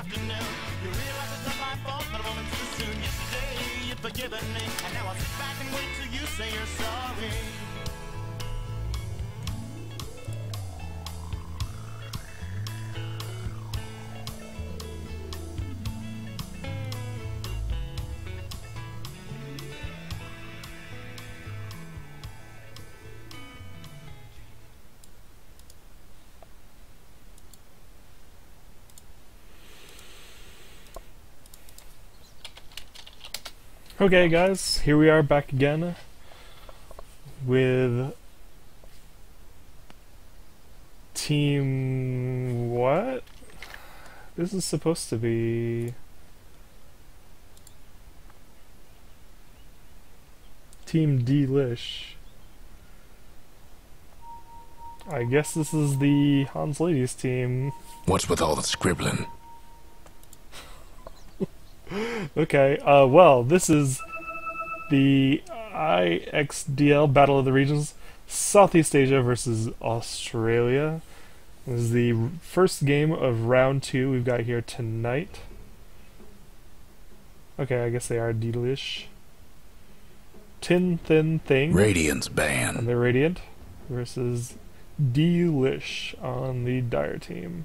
afternoon. You realize it's not my fault, but a moment's too soon. Yesterday you'd forgiven me, and now I'll sit back and wait till you say you're sorry. Okay guys, here we are back again with Team... what? This is supposed to be... Team dLish. I guess this is the Hans Ladies team. What's with all the scribbling? Okay, well, this is the IXDL Battle of the Regions, Southeast Asia versus Australia. This is the first game of round 2 we've got here tonight. Okay, I guess they are dLish. TinThinThing. Radiant's ban. On the Radiant versus dLish on the Dire team.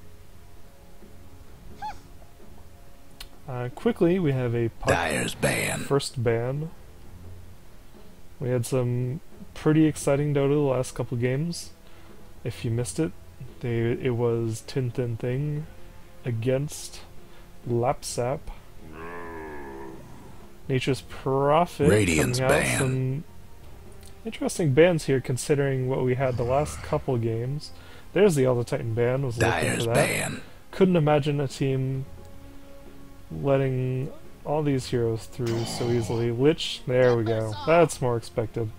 Quickly, we have a Dire's ban. First ban. We had some pretty exciting Dota the last couple games. If you missed it, it was TinThinThing against Lapsap. Nature's Prophet. Radiant's coming out. ban. Some interesting bans here, considering what we had the last couple games. There's the Elder Titan ban. Was looking Dire's for that. ban. Couldn't imagine a team letting all these heroes through so easily. Lich, there we go. That's more expected.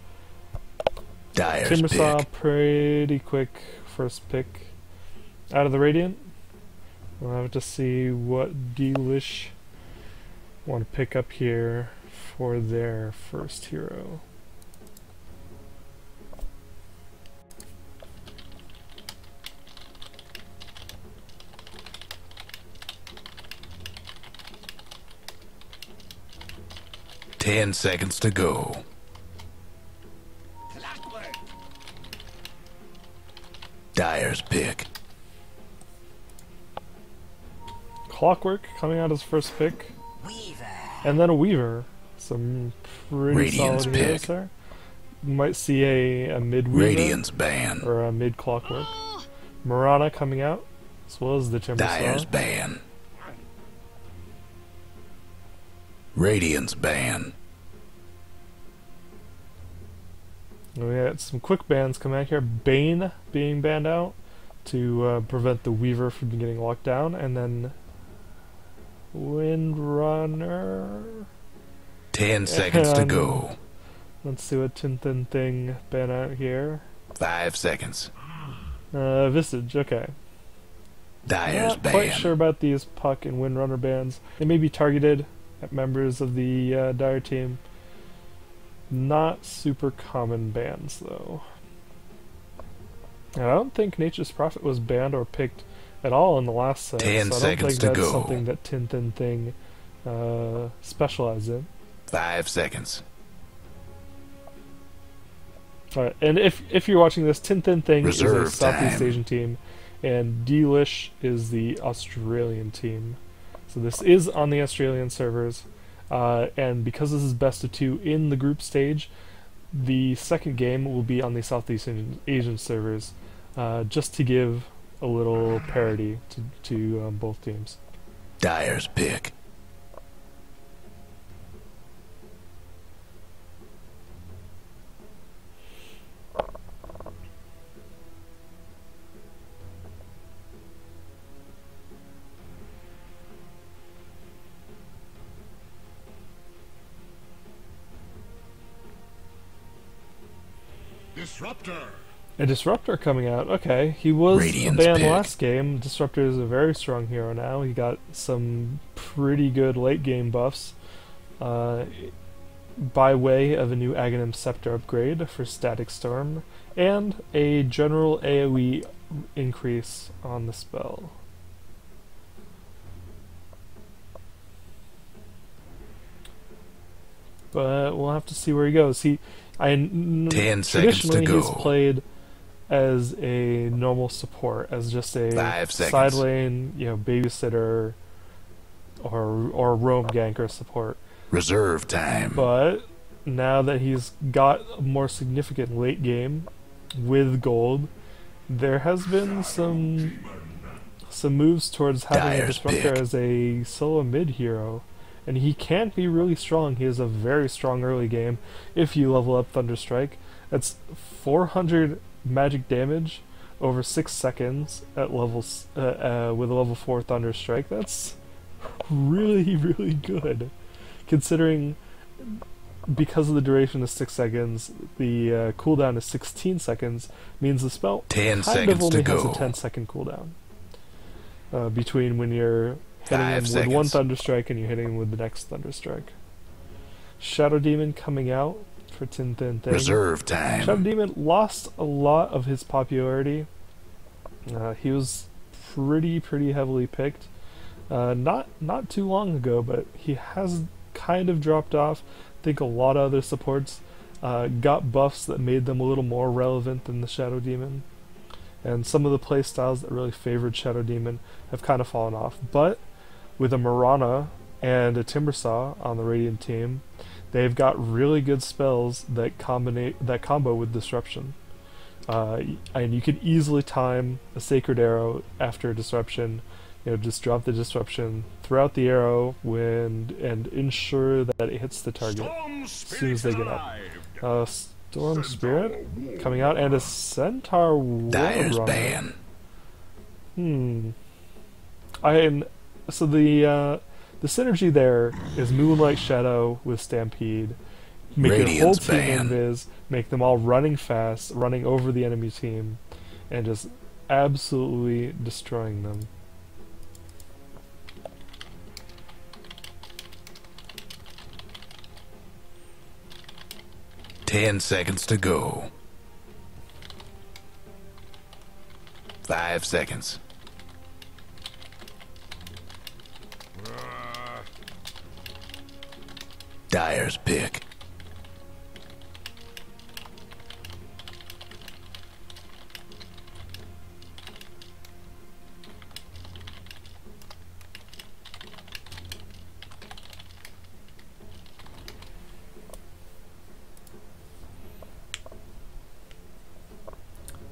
Dire's Timbersaw, pick. pretty quick first pick out of the Radiant. We'll have to see what dLish want to pick up here for their first hero. Ten seconds to go. Dire's pick. Clockwork coming out as first pick. And then a Weaver. Some pretty Radiant's solid heroes pick. there. You might see a mid Weaver Radiant's ban. or a mid Clockwork. Marana coming out, as well as the Dire's Timbersaw. ban. Radiant's ban. We had some quick bans coming out here. Bane being banned out to prevent the Weaver from getting locked down, and then Windrunner. 10 seconds to And go. let's see what TinThinThing ban out here. 5 seconds. Visage, okay. Dire's Not quite ban. sure about these Puck and Windrunner bans. They may be targeted at members of the Dire team. Not super common bans, though. And I don't think Nature's Prophet was banned or picked at all in the last set. 10 so I don't seconds think to that's go. something that TinThinThing specialized in. 5 seconds. Alright, and if you're watching this, TinThinThing is a Reserve Southeast time. Asian team, and dLish is the Australian team. So this is on the Australian servers, and because this is best of 2 in the group stage, the second game will be on the Southeast Asian servers, just to give a little parity to both teams. Dire's pick. Disruptor. A Disruptor coming out. Okay, he was Radiant's banned pick. last game. Disruptor is a very strong hero now. He got some pretty good late game buffs by way of a new Aghanim Scepter upgrade for Static Storm and a general AoE increase on the spell. but we'll have to see where he goes. 10 seconds to traditionally go. he's played as a normal support, as just a 5 seconds. side lane, babysitter or roam ganker support. Reserve time. But now that he's got a more significant late game with gold, there has been some moves towards having a Dyer's disruptor pick. as a solo mid hero. And he can be really strong. He has a very strong early game if you level up Thunderstrike. That's 400 magic damage over 6 seconds at levels with a level 4 Thunderstrike. That's really, really good. Considering, because of the duration of 6 seconds, the cooldown is 16 seconds, means the spell 10 kind of seconds only to has a go. 10-second cooldown. Between when you're hitting 5 him with one seconds. Thunderstrike and you're hitting him with the next Thunderstrike. Shadow Demon coming out for TinThinThing. Reserve time. Shadow Demon lost a lot of his popularity. He was pretty heavily picked. Not too long ago, but he has kind of dropped off. I think a lot of other supports got buffs that made them a little more relevant than the Shadow Demon. And some of the playstyles that really favored Shadow Demon have kind of fallen off. But with a Marana and a Timbersaw on the Radiant team, they've got really good spells that combo with Disruption. And you could easily time a Sacred Arrow after a Disruption. Just drop the Disruption throughout the arrow and ensure that it hits the target as soon as they get up. Storm Spirit coming out, and a Centaur Dyer's Warrunner. ban. So the synergy there is Moonlight Shadow with Stampede. Make your whole Radiant's team ban. invis, make them all running fast, running over the enemy team, and just absolutely destroying them. Ten seconds to go. 5 seconds. Dyer's pick.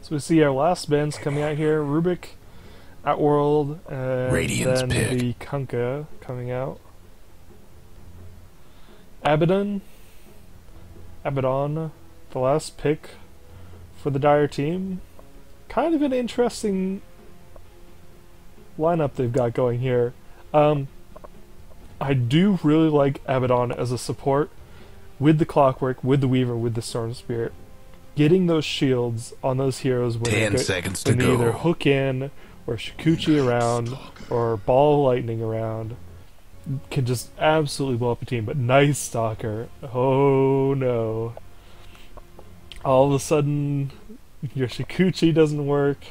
So we see our last bands coming out here: Rubik, Outworld, and Radiant's then pick. the Kunkka coming out. Abaddon, the last pick for the Dire team. Kind of an interesting lineup they've got going here. I do really like Abaddon as a support with the Clockwork, with the Weaver, with the Storm Spirit. Getting those shields on those heroes when 10 they, seconds to when they either go. hook in or Shikuchi around or ball lightning around can just absolutely blow up a team. But Night Stalker, oh no. All of a sudden your Shikuchi doesn't work,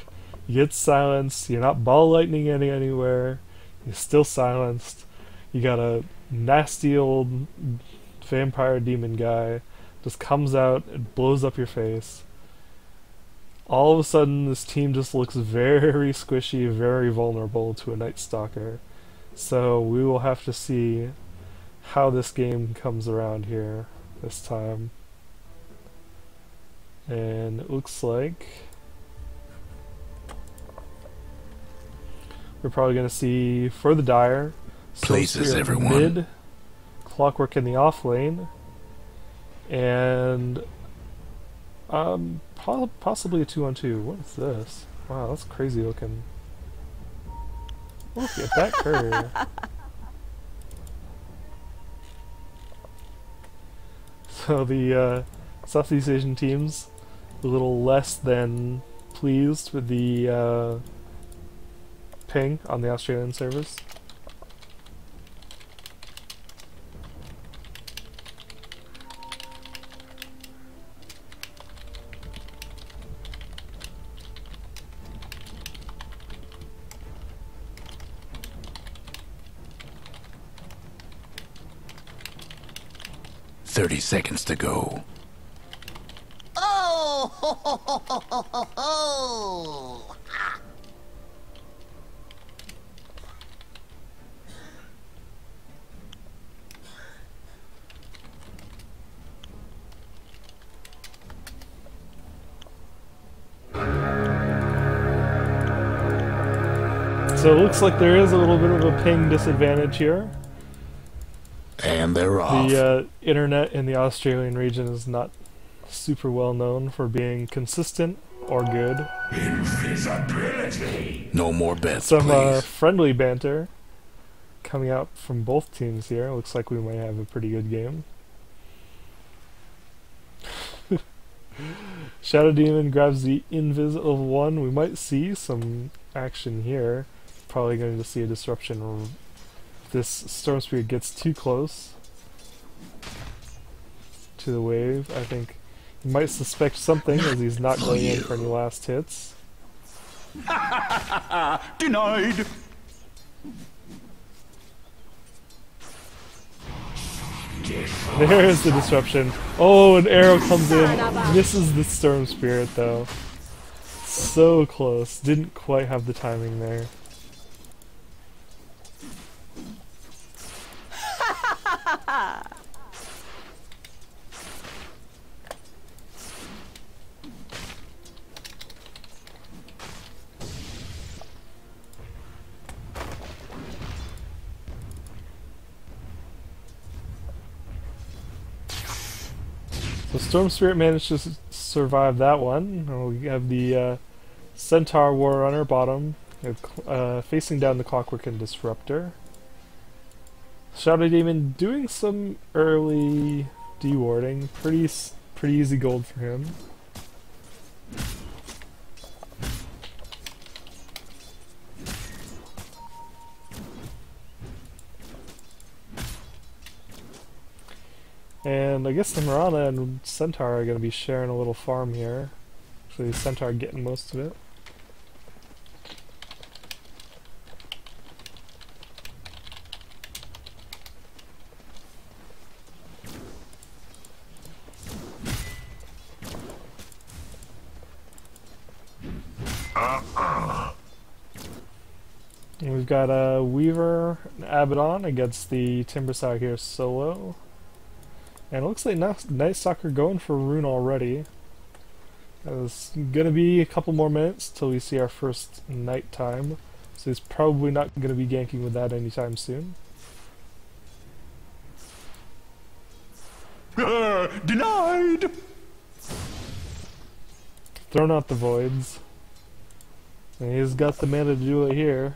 you get silenced, you're not ball lightning anywhere, you're still silenced, you got a nasty old vampire demon guy just comes out and blows up your face. All of a sudden, this team just looks very squishy, very vulnerable to a Night Stalker. So we will have to see how this game comes around here this time. And it looks like we're probably going to see, for the Dire, Places, Spirit everyone. mid, Clockwork in the off lane, and possibly a 2-on-2. What is this? Wow, that's crazy looking. Look at that curve. So the Southeast Asian teams a little less than pleased with the ping on the Australian servers. 30 seconds to go. Oh! Ho, ho, ho, ho, ho, ho, ho. So it looks like there is a little bit of a ping disadvantage here. And they're off. The internet in the Australian region is not super well known for being consistent or good. Invisibility. No more bets, Some please. friendly banter coming out from both teams here. Looks like we might have a pretty good game. Shadow Demon grabs the invis of one. We might see some action here. Probably going to see a disruption if this Storm Spirit gets too close to the wave. I think he might suspect something as he's not going in for any last hits. Denied. There's the disruption. Oh, an arrow comes in. Misses the Storm Spirit though. So close. Didn't quite have the timing there. So Storm Spirit managed to survive that one. We have the Centaur War Runner bottom, facing down the Clockwork and Disruptor. Shadow Demon doing some early dewarding, pretty easy gold for him. And I guess the Mirana and Centaur are going to be sharing a little farm here. Actually, Centaur getting most of it. And we've got a Weaver and Abaddon against the Timbersaw here solo. And it looks like Night Stalker going for Rune already. It's gonna be a couple more minutes till we see our first night time, so he's probably not gonna be ganking with that anytime soon. Denied. Thrown out the voids. And he's got the mana to do it here.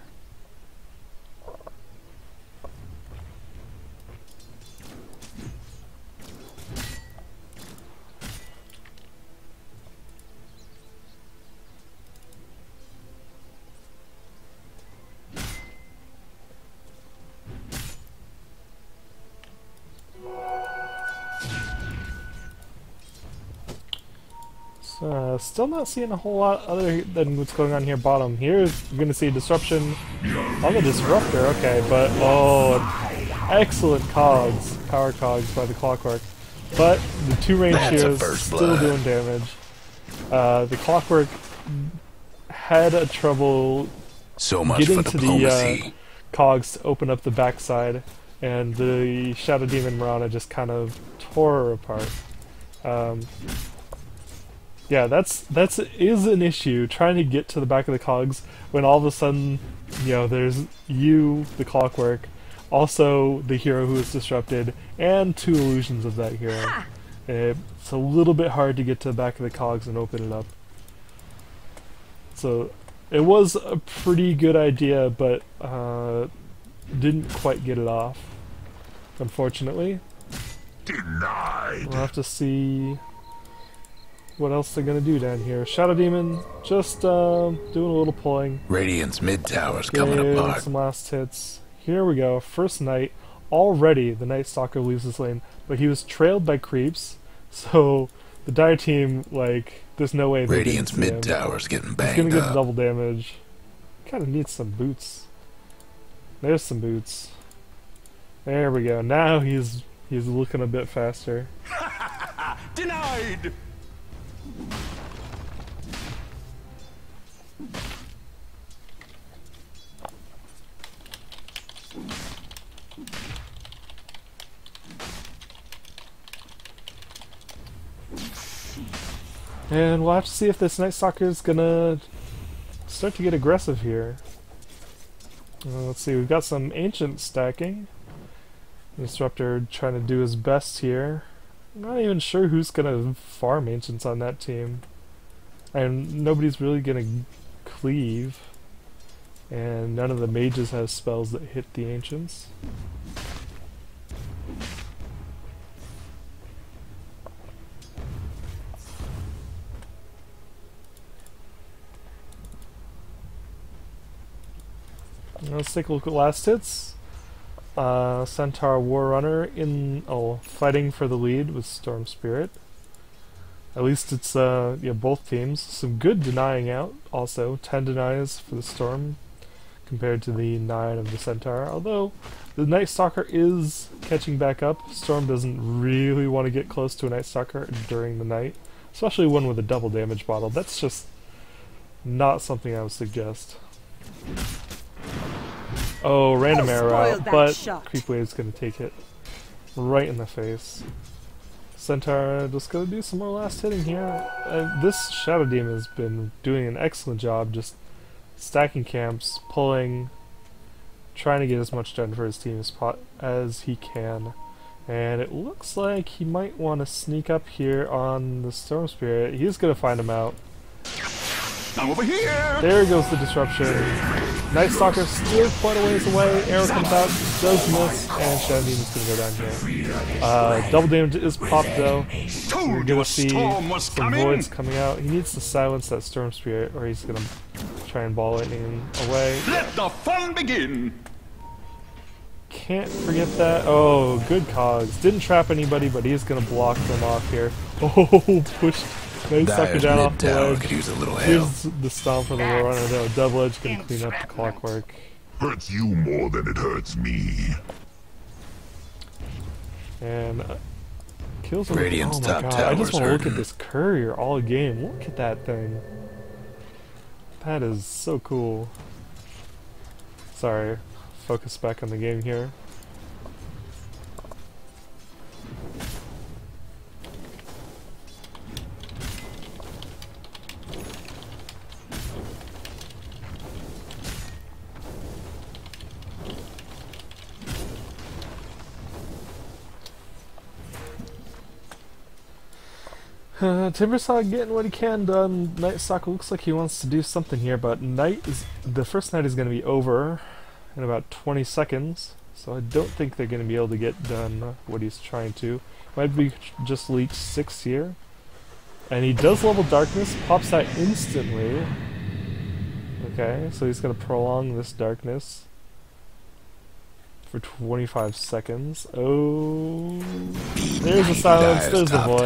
Still not seeing a whole lot other than what's going on here bottom. Here, you're going to see a disruption on the Disruptor, okay, but excellent cogs, power cogs by the Clockwork. But the two range heroes still doing damage. The Clockwork had a trouble getting to the cogs to open up the backside, and the Shadow Demon Mirana just kind of tore her apart. Yeah, that's an issue, trying to get to the back of the cogs when all of a sudden, you know, there's you, the Clockwork, also the hero who is disrupted, and two illusions of that hero. It's a little bit hard to get to the back of the cogs and open it up. So it was a pretty good idea, but didn't quite get it off, unfortunately. Denied. We'll have to see what else they're gonna do down here. Shadow Demon just doing a little pulling. Radiant's mid tower's coming apart. Some last hits. Here we go. First night. Already the Night Stalker leaves this lane, but he was trailed by creeps, so the Dire team, like, there's no way they Radiant's didn't see mid him. tower's getting He's banged gonna get up. double damage. Kinda needs some boots. There's some boots. There we go. Now he's He's looking a bit faster. Denied! And we'll have to see if this Night Stalker is gonna start to get aggressive here. Let's see, we've got some Ancient stacking. Disruptor trying to do his best here. I'm not even sure who's gonna farm Ancients on that team. And nobody's really gonna cleave. And none of the mages have spells that hit the Ancients. Let's take a look at last hits. Centaur Warrunner fighting for the lead with Storm Spirit. At least it's both teams. Some good denying out also. 10 denies for the Storm compared to the 9 of the Centaur. Although the Night Stalker is catching back up. Storm doesn't really want to get close to a Night Stalker during the night. Especially one with a double damage bottle. That's just not something I would suggest. Oh, random arrow, but Creepwave's gonna take it right in the face. Centaur just gonna do some more last hitting here. This Shadow Demon has been doing an excellent job just stacking camps, pulling, trying to get as much done for his team as he can. And it looks like he might want to sneak up here on the Storm Spirit. He's gonna find him out. I'm over here! There goes the disruption. Night Stalker still quite a ways away. Arrow comes out, does miss, and Shadow Demon's gonna go down here. Double damage is popped though. We're gonna see some voids coming out. He needs to silence that Storm Spirit, or he's gonna try and ball lightning away. Let the fun begin! Can't forget that. Oh, good cogs. Didn't trap anybody, but he's gonna block them off here. Oh, pushed. Night Stalker down off the ledge. Could use a little help. Here's the stomp for the Warrunner though. Double Edge gonna clean up the clockwork. Hurts you more than it hurts me. And kills him. Radiant's Oh my top god, I tower's just want to look hurting. at this courier all game. Look at that thing. That is so cool. Sorry, focus back on the game here. Timbersaw getting what he can done. Night Stalker looks like he wants to do something here, but the first night is going to be over in about 20 seconds, so I don't think they're going to be able to get done what he's trying to. Might be just leech 6 here. And he does level Darkness, pops that instantly. Okay, so he's going to prolong this Darkness for 25 seconds. Oh, there's a silence, there's a void.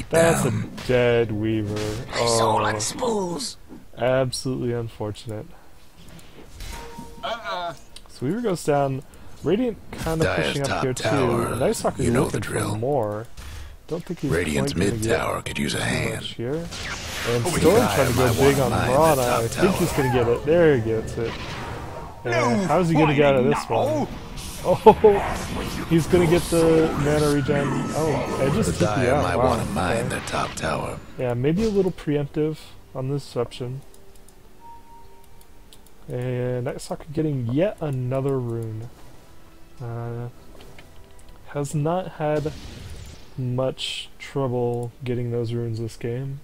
That's a dead Weaver. Oh, absolutely unfortunate. So Weaver goes down. Radiant kind of pushing up here too. Night Stalker looking for more. Don't think he's Radiant's mid tower could use a hand here. And Storm trying to go big on Mirana. I think he's gonna get it. There he gets it. And how's he gonna get out of this one? Oh, he's gonna get the mana regen. Oh, I just took the out. might Wow. want to mine their top tower. Yeah, maybe a little preemptive on the disruption. And Night Stalker getting yet another rune. Has not had much trouble getting those runes this game.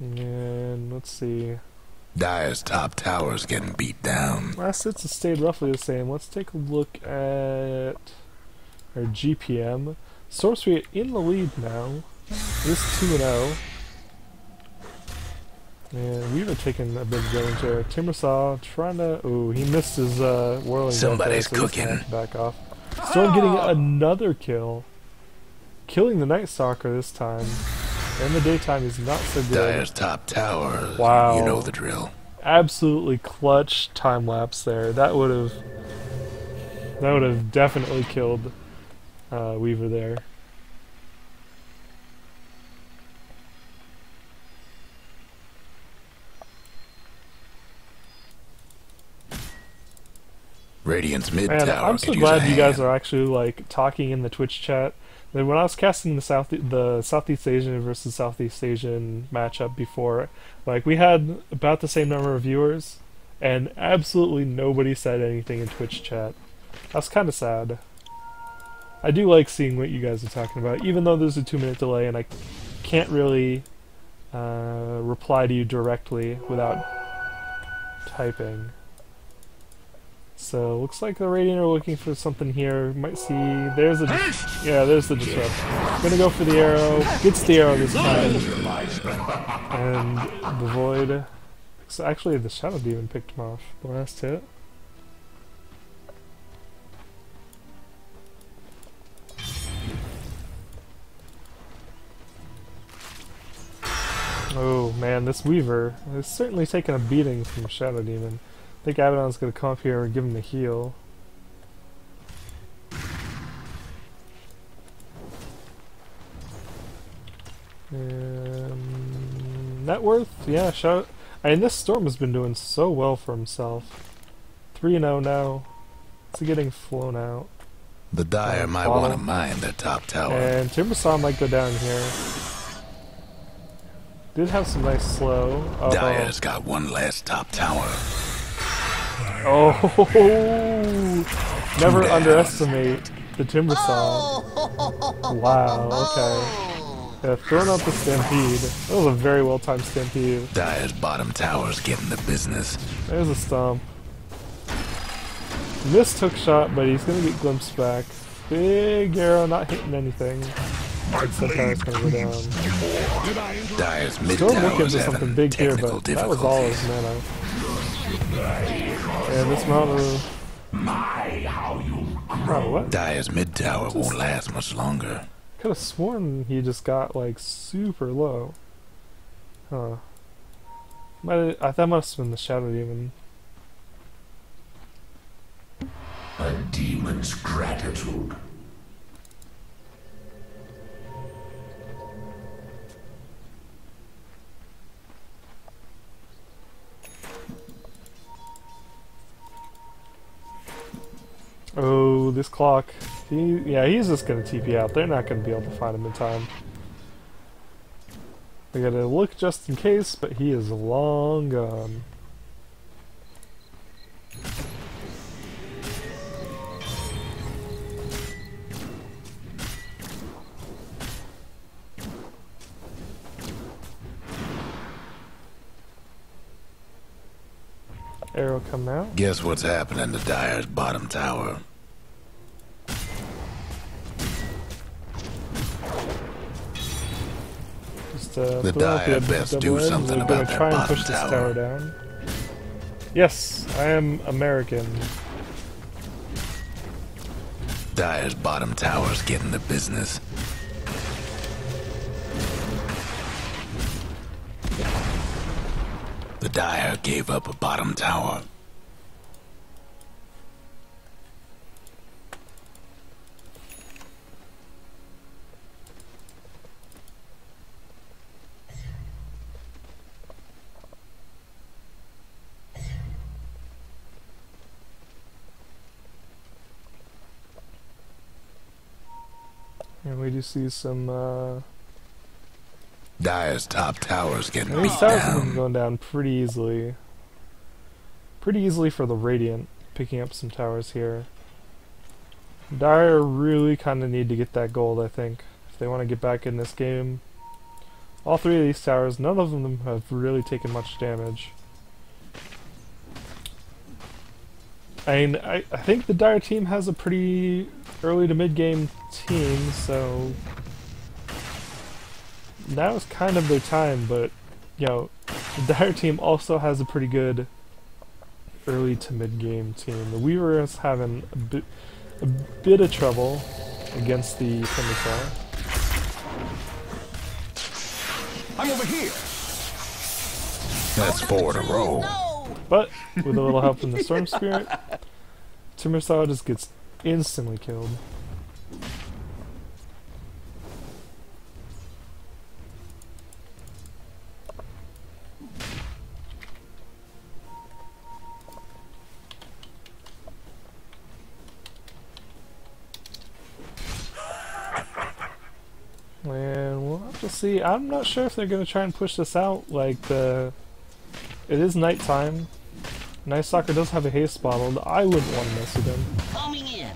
And let's see. Dire's top tower's getting beat down. Last hits have stayed roughly the same. Let's take a look at our GPM. Sorcery in the lead now. This 2-0. And Weaver taking a big damage there. Timbersaw trying to... Oh, he missed his whirling. Somebody's there, so he's cooking. gonna have to back off. Storm getting another kill. Killing the Night Stalker this time. In the daytime is not so good. Dire's top tower. Wow. You know the drill. absolutely clutch time lapse there. That would have definitely killed Weaver there. Radiant's mid Man, tower I'm so could use glad a you guys hand. are actually like talking in the Twitch chat. Then when I was casting the Southeast Asian versus Southeast Asian matchup before, like we had about the same number of viewers, and absolutely nobody said anything in Twitch chat. That's kind of sad. I do like seeing what you guys are talking about, even though there's a 2-minute delay and I can't really reply to you directly without typing. So looks like the Radiant are looking for something here. Might see there's the there's the disrupt. Gonna go for the arrow. Gets the arrow this time. And the void. So actually the Shadow Demon picked him off the last hit. Oh man, this Weaver is certainly taking a beating from Shadow Demon. I think Abaddon's gonna come up here and give him a heal. Net worth? Yeah, I mean, this Storm has been doing so well for himself. 3-0 now. It's getting flown out. The Dire might want to mine their top tower. And Timbersaw might go down here. Did have some nice slow. Dire's got one last top tower. Oh, never underestimate the Timbersaw. Wow, okay. Yeah, throwing out the Stampede. That was a very well timed Stampede. Dire's bottom tower's getting the business. There's a stomp. Missed hook shot, but he's gonna get glimpsed back. Big arrow, not hitting anything. That tower's gonna go down. Dire's mid Storm tower's looking for having something big here, technical but that was all difficulties. his mana. And this mountain. Oh, what? Dire's mid tower won't last much longer. Could have sworn he just got like super low. Huh. That must have been the Shadow Demon. A demon's gratitude. Oh, this clock. He's just gonna TP out. They're not gonna be able to find him in time. They gotta look just in case, but he is long gone. Arrow coming out. Guess what's happening to Dire's bottom tower? The Dire best do something about their try and bottom push this tower. tower down. Yes, I am American. Dire's bottom tower's getting the business. The Dire gave up a bottom tower. And we do see some, Dire's top tower's getting these beat towers have been down. going down pretty easily. Pretty easily for the Radiant, picking up some towers here. Dire really kind of need to get that gold, I think, if they want to get back in this game. All three of these towers, none of them have really taken much damage. I mean, I think the Dire team has a pretty early to mid-game team, so now is kind of their time, but, you know, the Dire team also has a pretty good early to mid-game team. The Weaver is having a bit of trouble against the Timbersaw. I'm over here. That's 4 in a row. But with a little help from the Storm Spirit, Timbersaw just gets instantly killed. And we'll have to see. I'm not sure if they're going to try and push this out. Like, it is nighttime. Night Stalker does have a haste bottle. I wouldn't want to mess with him. Homing in.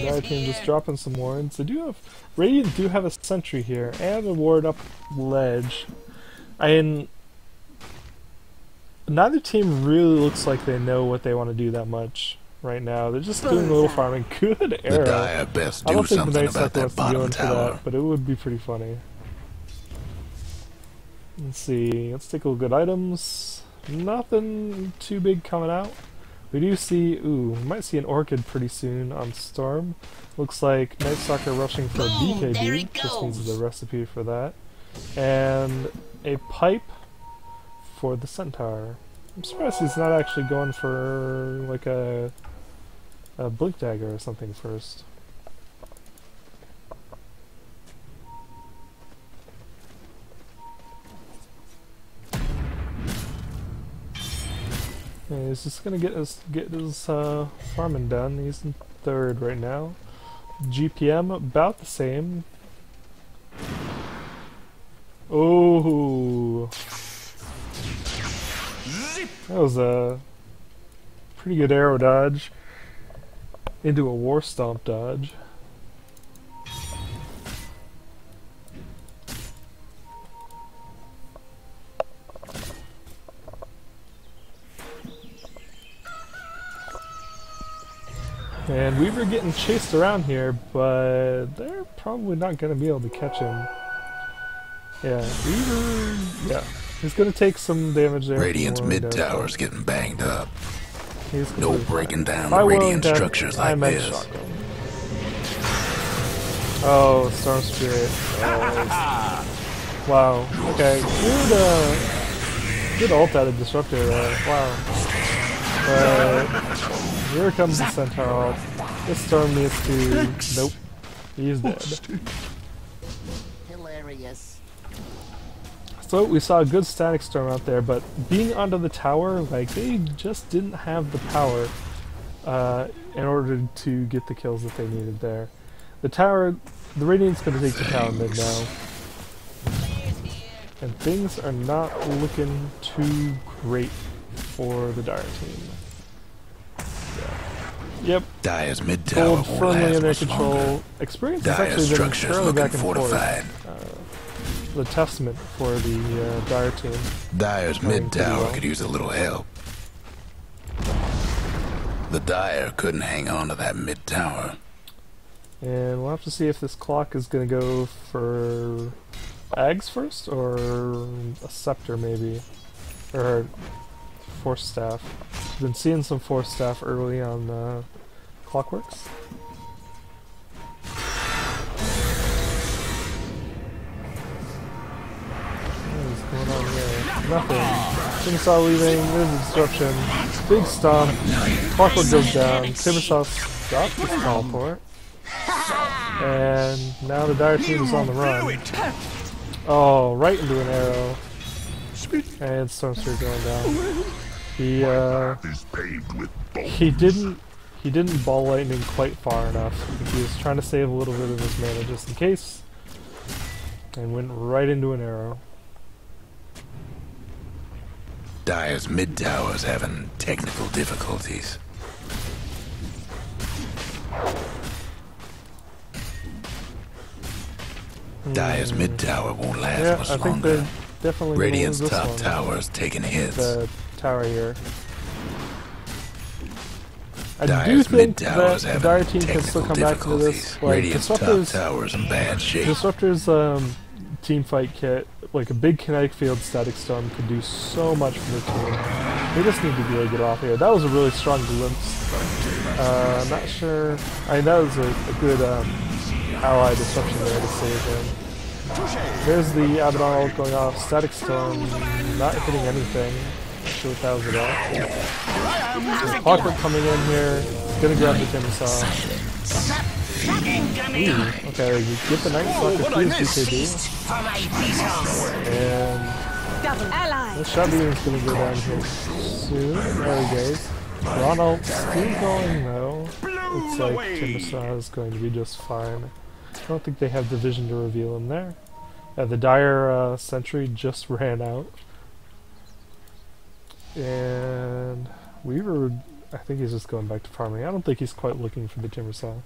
Our team just dropping some wards. They do have Radiant do have a sentry here and a ward up ledge. And neither team really looks like they know what they want to do that much right now. They're just doing a little farming. Good arrow. The Dire best I do don't think the something Night about Stalker that wants to go bottom in for tower. that, but it would be pretty funny. Let's see. Let's take a look at items. Nothing too big coming out. We do see, we might see an Orchid pretty soon on Storm. Looks like Night Stalker rushing for a Boom, there BKB, it just needs goes. the recipe for that. And a pipe for the Centaur. I'm surprised he's not actually going for like a Blink Dagger or something first. Yeah, he's just gonna get his farming done. He's in third right now. GPM about the same. Oh, that was a pretty good arrow dodge into a war stomp dodge. And Weaver getting chased around here, but they're probably not going to be able to catch him. Yeah, Weaver, yeah. He's going to take some damage there. Radiant's from mid Warren tower's getting banged up. He's gonna No lose breaking that. down If the I were Radiant dead, structures I like might this. shock him. Oh, Storm Spirit. Oh, wow. Okay, good ult out of Disruptor there. Wow. Here comes the Centaur ult. This Storm needs to... Nope. He's dead. Hilarious. So we saw a good static Storm out there, but being onto the tower, like, they just didn't have the power in order to get the kills that they needed there. The tower... The Radiant's going to take the tower mid now. And things are not looking too great for the Dire team. Yep, Dire's mid tower Gold won't firmly last in their much control. longer. Experience has Dire's actually been structure's fairly looking back and fortified. forth. The testament for the Dire team. Dire's Playing mid pretty tower well. could use a little help. The Dire couldn't hang on to that mid tower. And we'll have to see if this clock is going to go for Ags first, or a Scepter maybe. Or Force Staff. Been seeing some Force Staff early on Clockworks. What is going on here? Nothing. Timbersaw leaving, there's a disruption. Big stomp. Clockwork goes down. Timbersaw stops his teleport. And now the Dire team is on the run. Oh, right into an arrow. And Stormstreet going down. He didn't ball lightning quite far enough. He was trying to save a little bit of his mana just in case. And went right into an arrow. Dire's mid tower's having technical difficulties. Dire's mid tower won't last Yeah, much I think longer. they're definitely Radiant's gonna lose top this one. tower's taking hits. The tower here. I do Dire's think mid that towers the have Dire team can still technical come back to this. difficulties. Like, Radiant's top tower's in bad shape. Disruptor's team fight kit, like a big kinetic field static storm, could do so much for the team. They just need to really get off here. That was a really strong glimpse. Not sure. I mean, that was a good ally disruption there to save him. There's the Abaddon ult going off. Static storm not hitting anything. Not sure what that was about. Clockwork coming in here. Gonna grab the Timbersaw. Ooh, okay, you get the Night Stalker through BKB. And the shot beam's gonna go down here soon. There he goes. Ronald still going though. Looks like Timbersaw is going to be just fine. I don't think they have the vision to reveal him there. The Dire Sentry just ran out. And Weaver, I think he's just going back to farming. I don't think he's quite looking for the Timbersaw.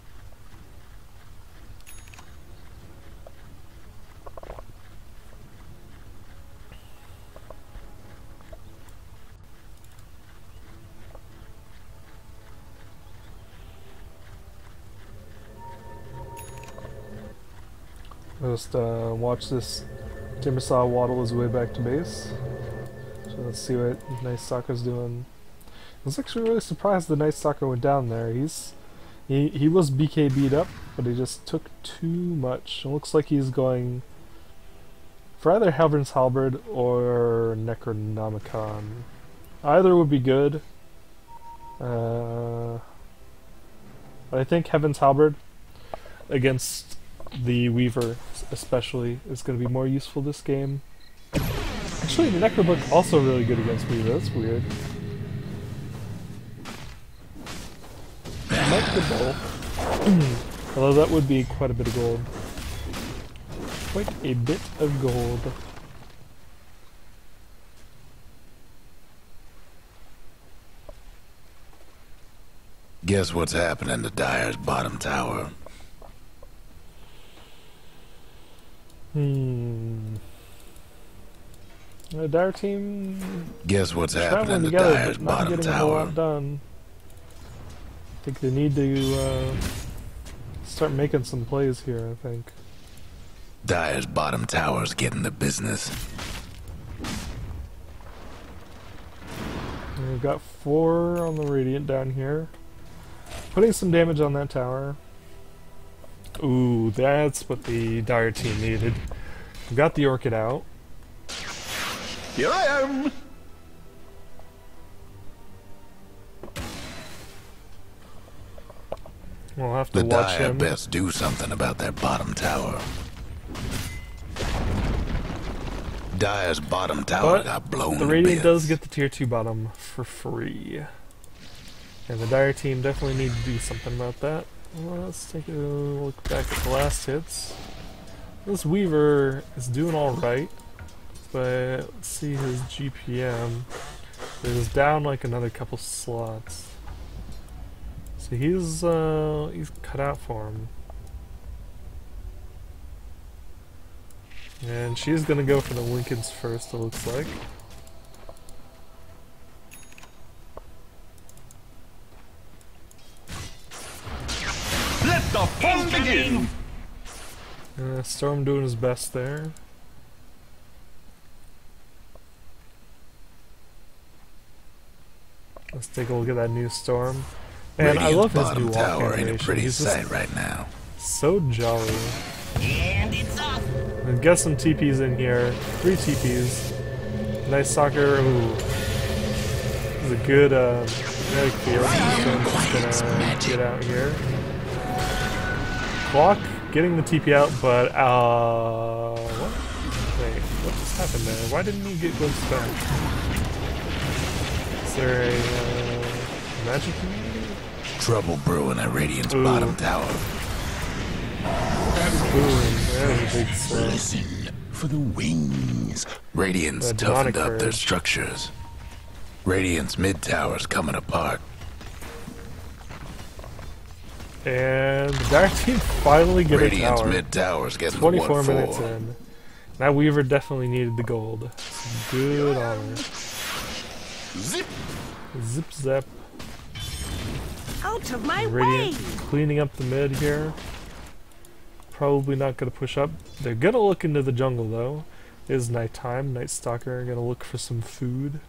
Just watch this Timbersaw waddle his way back to base. So let's see what Night Stalker's doing. I was actually really surprised the Night Stalker went down there. He was BKB'd up, but he just took too much. It looks like he's going for either Heaven's Halberd or Necronomicon. Either would be good. But I think Heaven's Halberd against the Weaver especially is going to be more useful this game. Actually, the Necrobook also really good against Weaver. That's weird. Might be gold. Although that would be quite a bit of gold. Quite a bit of gold. Guess what's happening to Dire's bottom tower? The Dire team Guess what's traveling happening to together, Dire's but not bottom getting a whole tower? lot done. I think they need to start making some plays here, I think. Dire's bottom tower's getting the business. And we've got 4 on the Radiant down here. Putting some damage on that tower. Ooh, that's what the Dire team needed. We've got the Orchid out. Here I am! We'll have to The watch Dire him. best do something about their bottom tower. Dire's bottom tower But got blown the to Radiant bits. does get the tier 2 bottom for free. And the Dire team definitely need to do something about that. Well, let's take a look back at the last hits. This Weaver is doing alright, but let's see his GPM. It is down like another couple slots. So he's cut out for him. And she's gonna go for the Lincolns first, it looks like. Let the fun begin! Storm doing his best there. Let's take a look at that new Storm. And I love his bottom new walk tower ain't a animation. pretty He's just sight right now. so jolly. And it's off! And get some TPs in here. 3 TPs. Nice soccer. Ooh. This is a good kinetic field. Just gonna get out here. Clock getting the TP out, but what? Wait, what just happened there? Why didn't he get glimpsed back? Is there a magic community? Trouble brewing at Radiant's Ooh. bottom tower. Boom, there's a big slow. Listen for the wings. Radiant's The demonic toughened up their urge. structures. Radiant's mid tower's coming apart. And the Dire team finally get a Radiant's tower. mid tower's getting 24 the minutes 1-4. in. That Weaver definitely needed the gold. Good honor. Zip! Zip zap. Out of my Radiant way! cleaning up the mid here. Probably not going to push up. They're going to look into the jungle though. It is nighttime. Night Stalker going to look for some food.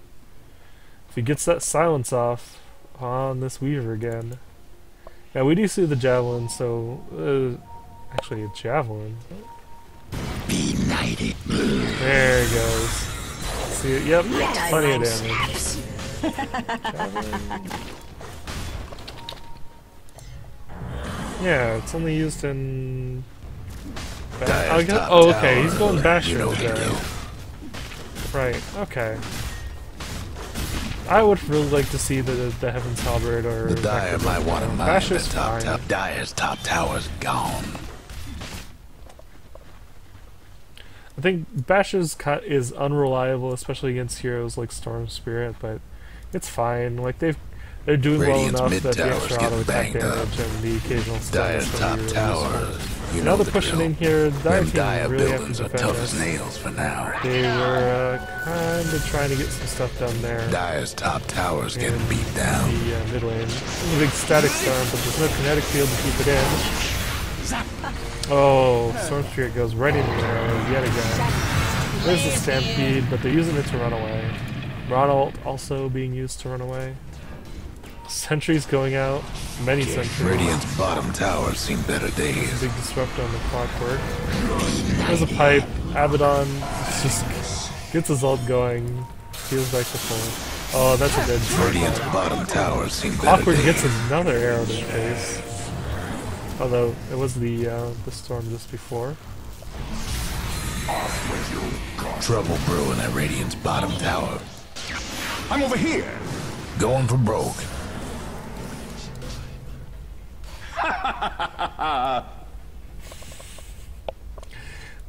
If he gets that silence off on this Weaver again. Now we do see the javelin, so actually a javelin. Be knighted. There he goes. See it? Yep, plenty of damage. Javelin. Yeah, it's only used in. Oh, okay. He's going Bastion today. Right. Okay. I would really like to see the Heaven's Halberd or The Dire might want to mine the top. Dire's top tower's gone. I think Bash is unreliable, especially against heroes like Storm Spirit, but it's fine. Like they're doing Radiant's well enough mid that the towers extra getting auto attack banged up. damage and the occasional Dire's status top tower. You now know they're the pushing drill. in here. Dire Them Dire team really have to buildings are defend tough this. as nails for now. They were kind of trying to get some stuff done there. Dire's top tower's in getting beat down. the mid lane. There's a big static storm, but there's no kinetic field to keep it in. Oh, Storm Spirit goes right into there yet again. There's the Stampede, but they're using it to run away. Ronald also being used to run away. Sentries going out. Many sentries. Radiant's bottom tower's seen better days. Big disrupt on the clockwork. There's a pipe. Abaddon just gets his ult going. Heals back to full. Oh, that's a dead shot. Radiant's bottom tower's seen better Clockwork days. gets another arrow to the face. Although it was the storm just before. Trouble brewing at Radiant's bottom tower. I'm over here. Going for broke.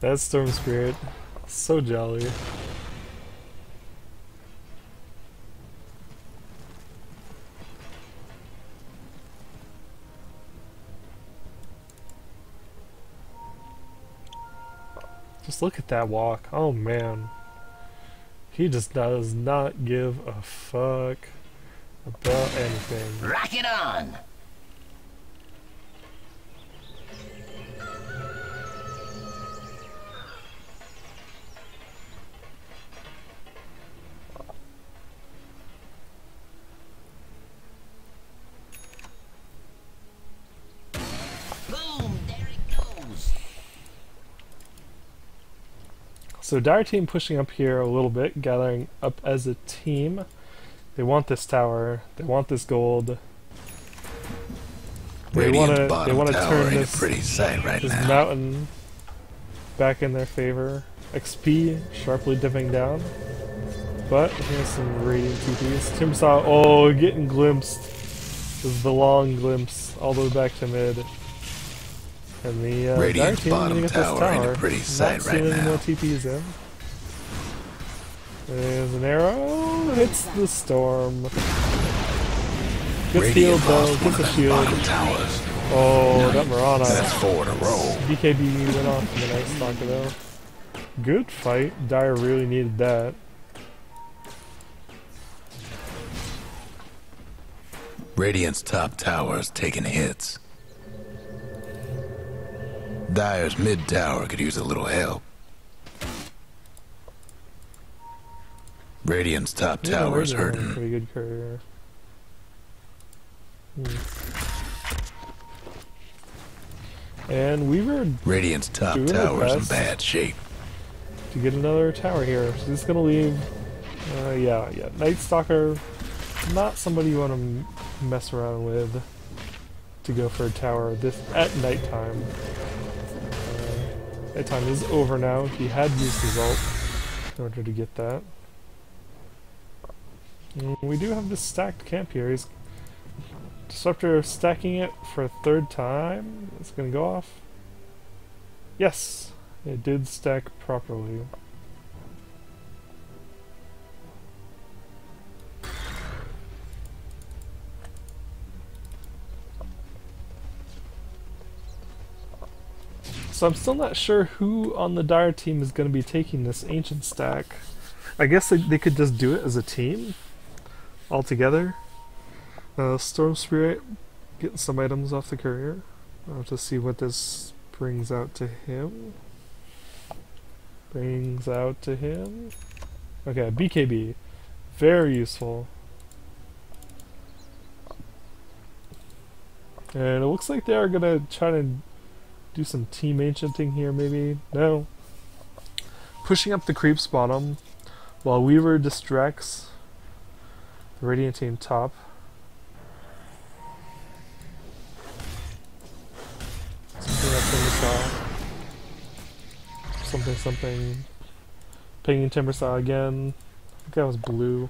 That Storm Spirit, so jolly. Just look at that walk. Oh man. He just does not give a fuck about anything. Rock it on! Boom! There it goes! So Dire team pushing up here a little bit, gathering up as a team. They want this tower. They want this gold. They want Radiant's to. bottom They want to tower turn ain't this a pretty sight right this now. mountain back in their favor. XP sharply dipping down, but here's some radiant TPs. Timsaw, oh, getting glimpsed. This is the long glimpse all the way back to mid. And the Dire Radiant's team bottom getting at this tower ain't a tower. pretty Not sight right seeing any now. more TPs in. There's an arrow. Hits the storm. Gets Radiant healed though. lost one Gets of a them shield. bottom towers. Oh, that Mirana. That's 4 in a row. BKB went off from the Night Stalker though. Good fight. Dire really needed that. Radiant's top tower's taking hits. Dire's mid tower could use a little help. Radiant's top Yeah, tower's Radiant had a hurting. pretty good career. And Weaver Radiant's top Doing their tower's in best. bad shape. to get another tower here. So he's gonna leave. Yeah. Night Stalker, not somebody you want to mess around with to go for a tower this at nighttime. Nighttime is over now. He had used his ult in order to get that. We do have this stacked camp here. He's Disruptor stacking it for a third time. It's gonna go off. Yes, it did stack properly. So I'm still not sure who on the Dire team is going to be taking this ancient stack. I guess they could just do it as a team, all together. Storm Spirit getting some items off the courier. I'll have to see what this brings out to him. Brings out to him. Okay, BKB. Very useful. And it looks like they are gonna try to do some team ancienting here, maybe? No. Pushing up the creeps bottom, while Weaver distracts the Radiant team top. Something. Pinging Timbersaw again. I think that was blue.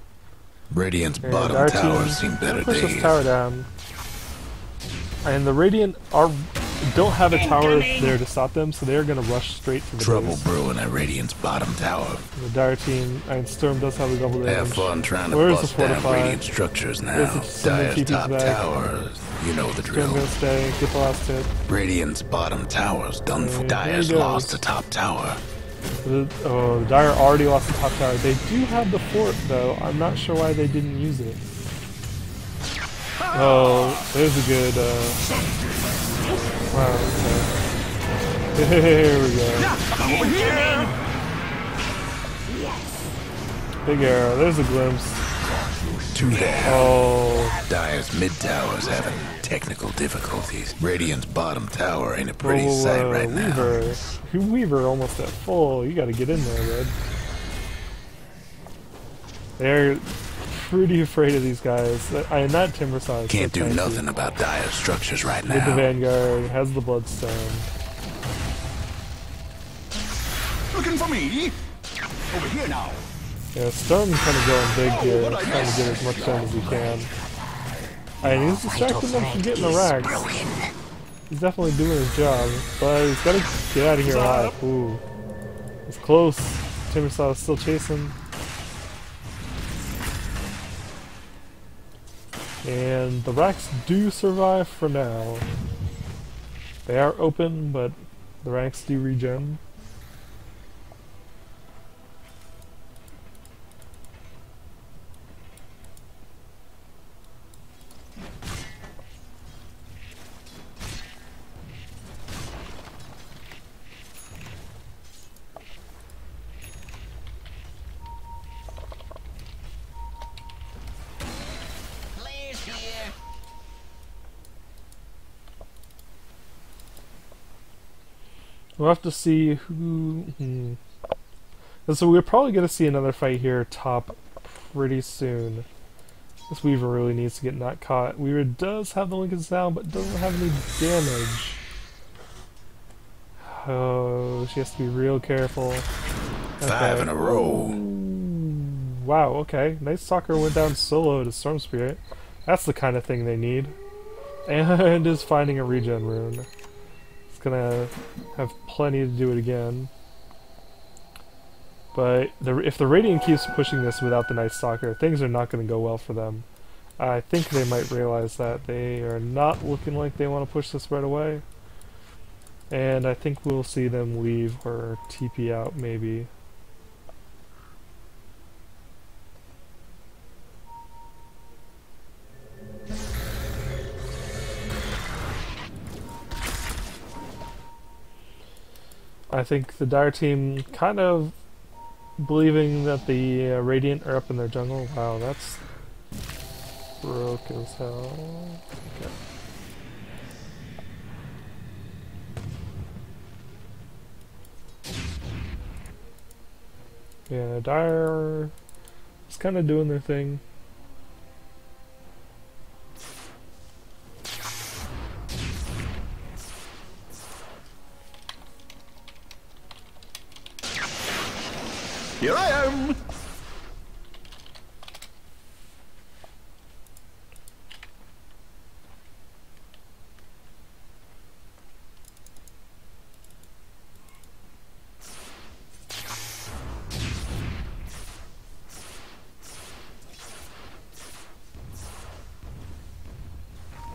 Radiant's And bottom our tower team seen better push this days. tower down. And the Radiant don't have a tower there to stop them, so they're going to rush straight to the Trouble base. brewing at Radiant's bottom tower. The Dire team, and Storm does have a double damage. Have fun trying to Where's the bust down fortify? Radiant structures now. Where's the someone Dire's keep his top back? tower. You know the Storm drill. going to stay, get the last hit. Radiant's bottom tower's done for. And Dire's there he lost goes. the top tower. The Dire already lost the top tower. They do have the fort, though. I'm not sure why they didn't use it. Oh, there's a good, wow, okay. Here we go. I'm over here! Big arrow, there's a glimpse. Two down. Oh, Dire's mid tower's having technical difficulties. Radiant's bottom tower ain't a pretty sight right now. Weaver. Weaver almost at full. You gotta get in there, Red. They're pretty afraid of these guys. And that Timbersaw is Can't so do tanky. nothing about Dire's structures right With the now. Vanguard, has the Bloodstone. Looking for me? Over here now. Yeah, Storm's kind of going big here, trying to get as much done as he can. And he's distracting them from getting the racks. He's definitely doing his job, but he's gotta get out of here alive. Ooh. It's close. Timbersaw is still chasing. And the racks do survive for now. They are open, but the racks do regen. Players here. We'll have to see who... And so we're probably going to see another fight here top pretty soon. This Weaver really needs to get not caught. Weaver does have the Lincoln Sound, but doesn't have any damage. Oh, she has to be real careful. 5 in a row. Wow, okay. Night Stalker went down solo to Storm Spirit. That's the kind of thing they need. And is finding a regen rune. It's gonna have plenty to do it again. But if the Radiant keeps pushing this without the Night Stalker, things are not going to go well for them. I think they might realize that they are not looking like they want to push this right away. And I think we'll see them leave or TP out maybe. I think the Dire team kind of believing that the Radiant are up in their jungle. Wow, that's broke as hell. Okay. Yeah, Dire is kind of doing their thing. Here I am!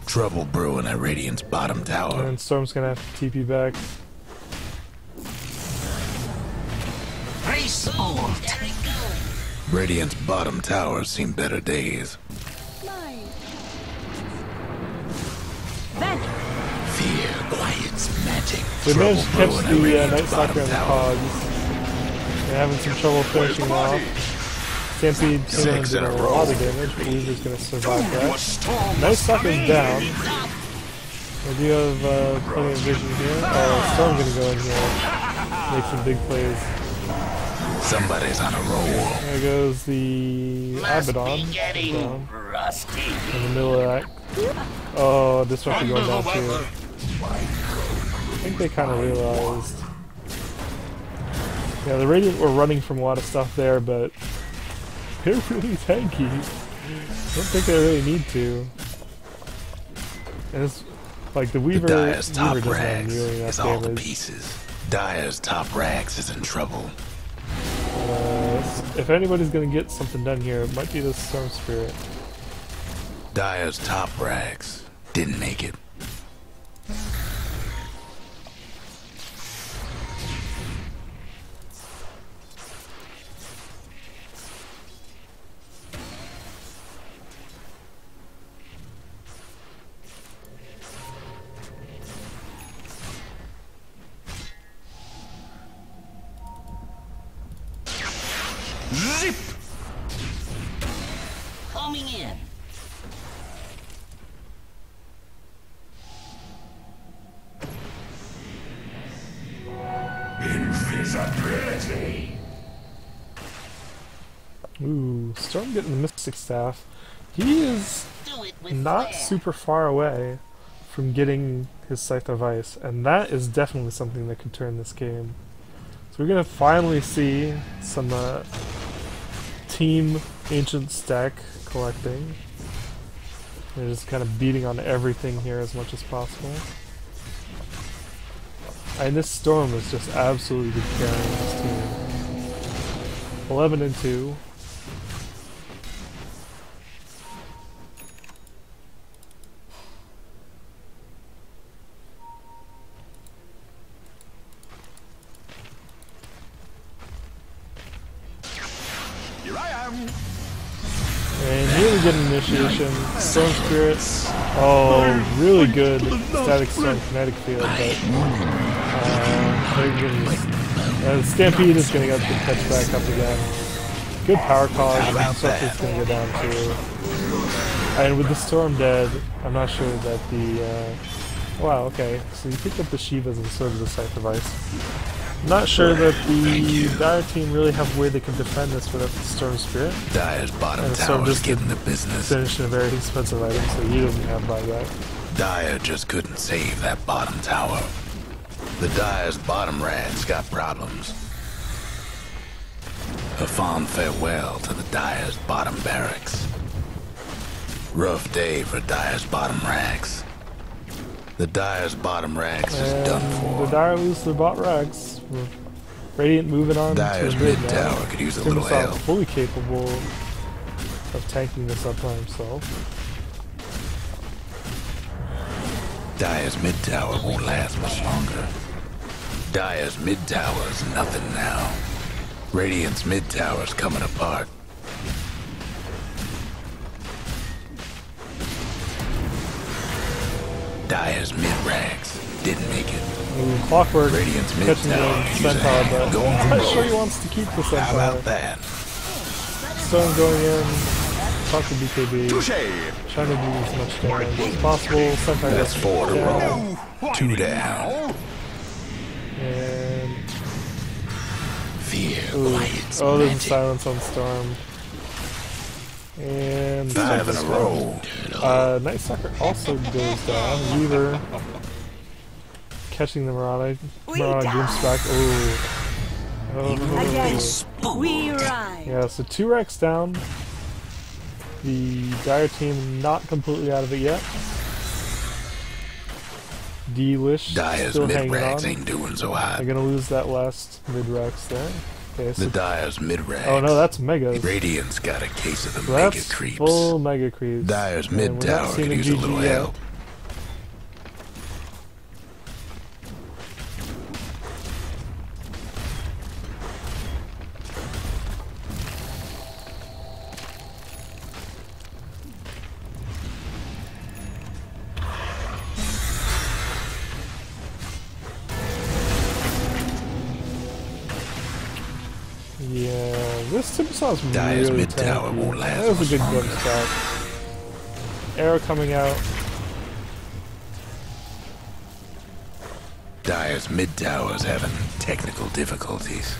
Trouble brewing at Radiant's bottom tower. And Storm's gonna have to TP back. Boom, there it goes. Radiant's bottom tower's seen better days. They managed to catch Trouble the brewing at Night Radiant's Stalker bottom and the tower. Cogs. They're having some trouble finishing them off. Stampede came in and 6 did in a a lot row. of damage, but Weaver's going to survive Your that. storm Night was Stalker's coming. down. I do have plenty of vision here. Oh, Storm's going to go in here. Make some big plays. Somebody's on a roll. There goes the Must Abaddon. be getting Down rusty. in the middle of that. Oh, Disruptor going down too. I think they kind of realized. Yeah, the Radiant were running from a lot of stuff there, but they're really tanky. I don't think they really need to. And it's like the Weaver, Dyer's top doesn't have rags nearly enough is all the damage. pieces. Dyer's top rags is in trouble. If anybody's gonna get something done here, it might be the Storm Spirit. Dyer's top rags didn't make it. Zip! Homing in. Invisibility. Ooh, Storm getting the Mystic Staff. He is Do it with not flair. super far away from getting his Scythe of Ice, and that is definitely something that could turn this game. So we're gonna finally see some team Ancient Stack collecting. They're just kind of beating on everything here as much as possible. And this Storm is just absolutely carrying this team. 11 and 2. Here I am. And here we get an initiation. Storm Spirit. Oh, really good Static Storm Kinetic Field, but Stampede is going to get the catch back up again. Good power cog, and Disruptor's going to go down too. And with the Storm dead, I'm not sure that the... wow, okay. So you picked up the Shivas instead of the Scythe of Ice. Not sure that the Dire team really have a way they can defend this without the Storm Spirit. Dyer's bottom And Storm tower's just getting the business. finished a very expensive item, so he doesn't have buyback. Dyer just couldn't save that bottom tower. The Dyer's bottom rags got problems. A fond farewell to the Dyer's bottom barracks. Rough day for Dyer's bottom rags. The Dyer's bottom rags is done The for. Dire lose their bot rags. Radiant moving on Dyer's to the mid mid now. tower could use a little Timbersaw help. fully capable of tanking this up by himself. Dyer's mid tower won't last much longer. Dyer's mid tower's nothing now. Radiant's mid tower's coming apart. Dyer's mid rags didn't make it. Ooh, Clockwork Radiant's mid catching the tower. Centaur, but Going I'm for not sure he more. wants to keep the How Centaur. about that? Stone going in, talk to BKB, Touche. trying to do as much damage as possible. Centaur That's gets 4 in a down, row. 2 down. and Fear ooh, quiets oh, there's a magic. silence on Storm. And 5 in a row. Night Stalker also goes down. Weaver catching the Marauder. Marauder Gloomspike. Ooh. Oh. We ride. Yeah, so 2 Rex down. The Dire team not completely out of it yet. dLish Dyer's still mid hanging rags on. ain't doing so hot. They're gonna lose that last mid Rex there. Okay, The so Dyer's mid rags. oh no, that's Megas. Radiant's got a case of the So mega that's creeps. full Mega Creeps. Dyer's And mid we're not tower seeing could use a GG little yet. help. Yeah, this Timbersaw's Dyer's really mid tower tanky. won't last That was a much good gun longer. shot. Arrow coming out. Dyer's mid tower's having technical difficulties.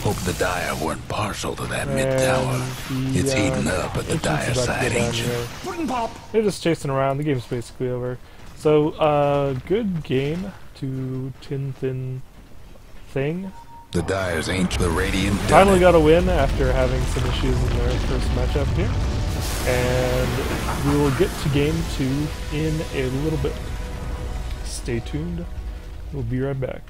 Hope the Dyer weren't partial to that mid tower. It's heating up at the Dyer side, ain't you? Puddin' pop. They're just chasing around. The game's basically over. So, good game to TinThinThing. The Dyers ain't the Radiant done Finally it. got a win after having some issues in their first matchup here. And we will get to game 2 in a little bit. Stay tuned. We'll be right back.